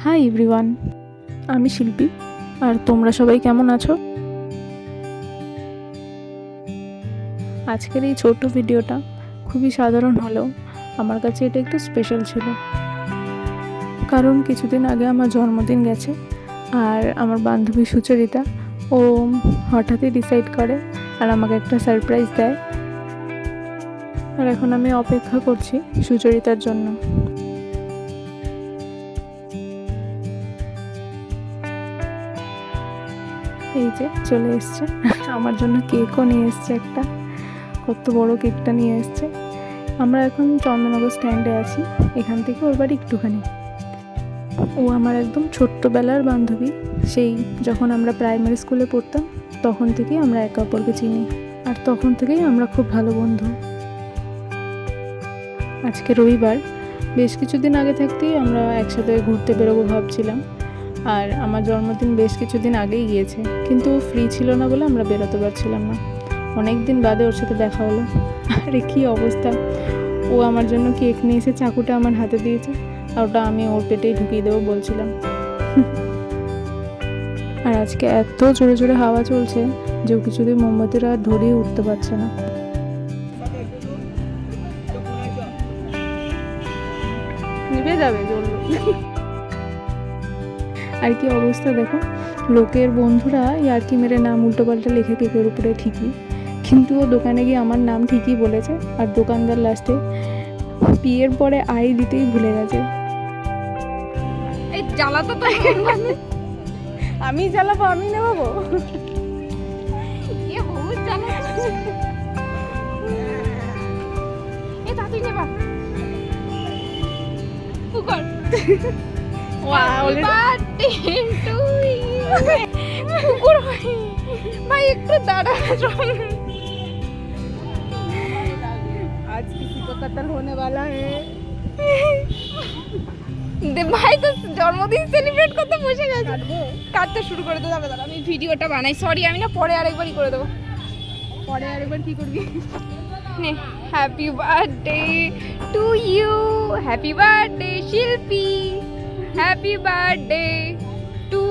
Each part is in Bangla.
হাই এভরিওয়ান, আমি শিল্পী। আর তোমরা সবাই কেমন আছো? আজকের এই ছোট্ট ভিডিওটা খুবই সাধারণ হলেও আমার কাছে এটা একটু স্পেশাল ছিল, কারণ কিছুদিন আগে আমার জন্মদিন গেছে। আর আমার বান্ধবী সুচরিতা ও হঠাৎই ডিসাইড করে আর আমাকে একটা সারপ্রাইজ দেয়। আর এখন আমি অপেক্ষা করছি সুচরিতার জন্য। এই যে চলে এসছে, আমার জন্য কেকও নিয়ে এসছে একটা। কত বড় কেকটা নিয়ে এসছে। আমরা এখন চন্দননগর স্ট্যান্ডে আছি, এখান থেকে ওর বাড়ি একটুখানি। ও আমার একদম ছোট্টবেলার বান্ধবী, সেই যখন আমরা প্রাইমারি স্কুলে পড়তাম তখন থেকেই আমরা একে অপরকে চিনি, আর তখন থেকেই আমরা খুব ভালো বন্ধু। আজকে রবিবার, বেশ কিছুদিন আগে থাকতেই আমরা একসাথে ঘুরতে বেরোবো ভাবছিলাম। আর আমার জন্মদিন বেশ কিছুদিন আগেই গিয়েছে, কিন্তু ও ফ্রি ছিল না বলে আমরা বেরোতে পারছিলাম না। অনেক দিন বাদে ওর সাথে দেখা হলো। আরে কী অবস্থা! ও আমার জন্য কেক নিয়ে এসে চাকুটা আমার হাতে দিয়েছে, আর ওটা আমি ওর পেটেই ঢুকিয়ে দেবো বলছিলাম। আর আজকে এত জোরে জোরে হাওয়া চলছে যে ও কিছুদিন মোমবাতিরা আর ধরিয়ে উঠতে পারছে না। নিভে যাবে জ্বললো। আর কি অবস্থা দেখো, লোকের বন্ধুরা ইয়ার্কি মেরে নাম উল্টোপাল্টা লিখে কেকের উপরে ঠিকই, কিন্তু ও দোকানে গিয়ে আমার নাম ঠিকই বলেছে। আর দোকানদার লাস্টে পিয়ের পরে আই দিতেই ভুলে গেছে। এই জ্বালাতো তো আমি জ্বালাবো, আমি নেবো। এ বহুত জ্বালাতো। এ তাড়াতাড়ি নেবা কুকার। কুকুর ভাই একটু দাঁড়া, आज किसी को कत्ल होने वाला है। ভাই তো জন্মদিন সেলিব্রেট করতে বসে গেছে, কাটতে শুরু করে দেবো। দাঁড়া আমি ভিডিওটা বানাই, সরি আমি না পরে আরেকবারই করে দেবো। পরে আরেকবার কি করবি? নে happy birthday to you, happy birthday Shilpi, happy birthday to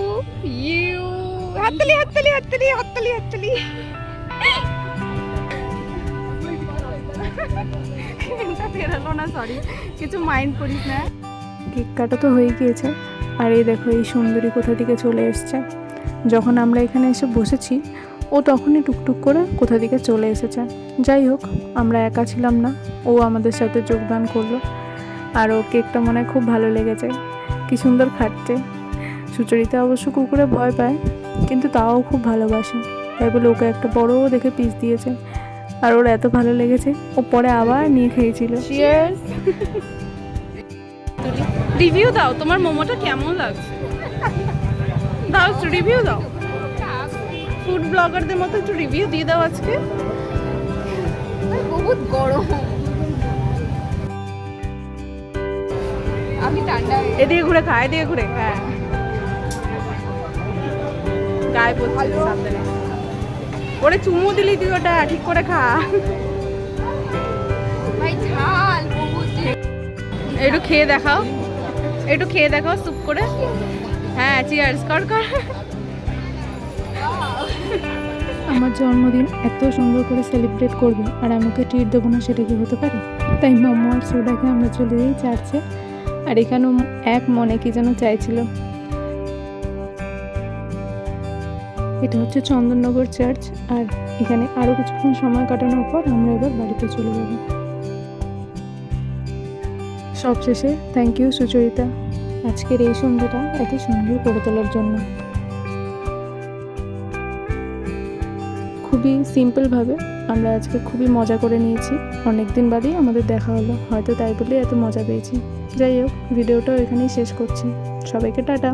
you. হাততালি হাততালি হাততালি হাততালি হাততালি। এটা বেরোলো না, সরি, কিছু মাইন্ড করিস না। কেক কাটা তো হয়ে গিয়েছে, আর এই দেখো এই সুন্দরী কোথা থেকে চলে এসছে। যখন আমরা এখানে এসে বসেছি ও তখনই টুকটুক করে কোথা থেকে চলে এসেছে। যাই হোক, আমরা একা ছিলাম না, ও আমাদের সাথে যোগদান করলো। আর ওর কেকটা মনে হয় খুব ভালো লেগেছে, কি সুন্দর খাচ্ছে। সুচরিতা অবশ্য কুকুরে ভয় পায়, কিন্তু তাও খুব ভালোবাসে, তাই বলে ওকে একটা বড় দেখে পিস দিয়েছে। আর ওর এত ভালো লেগেছে, ও পরে আবার নিয়ে খেয়েছিল। চিয়ার্স। রিভিউ দাও, তোমার মোমোটা কেমন লাগছে? দাও একটু রিভিউ দাও, ফুড ব্লগারদের মতো একটু রিভিউ দিয়ে দাও আজকে। বহুত গরম, আমি ঠান্ডা। এদিকে ঘুরে খা, এদিকে ঘুরে, হ্যাঁ গায়ে পড়ছে সাবধানে। ওরে চুমু দিলি তুই, ওটা ঠিক করে খা। ভাই ঝাল বহুত। একটু খেয়ে দেখাও, একটু খেয়ে দেখাও চুপ করে। হ্যাঁ চিয়ার্স কর কর। আমার জন্মদিন এত সুন্দর করে সেলিব্রেট করবে আর আমাকে ট্রিট দেবো না, সেটা কি হতে পারে? তাই মোমো আর সোডাকে আমরা চলে যাই চার্চে। আর এখানেও এক মনে কি যেন চাইছিল। এটা হচ্ছে চন্দননগর চার্চ, আর এখানে আরও কিছুক্ষণ সময় কাটানোর পর আমরা এবার বাড়িতে চলে যাব। সবশেষে থ্যাংক ইউ সুচরিতা, আজকের এই সন্ধ্যাটা এত সুন্দর করে তোলার জন্য। খুবই সিম্পলভাবে আমরা আজকে খুবই মজা করে নিয়েছি। অনেক দিন বাদেই আমাদের দেখা হলো, হয়তো তাই বলেই এত মজা পেয়েছি। যাই হোক, ভিডিওটাও এখানেই শেষ করছি। সবাইকে টাটা।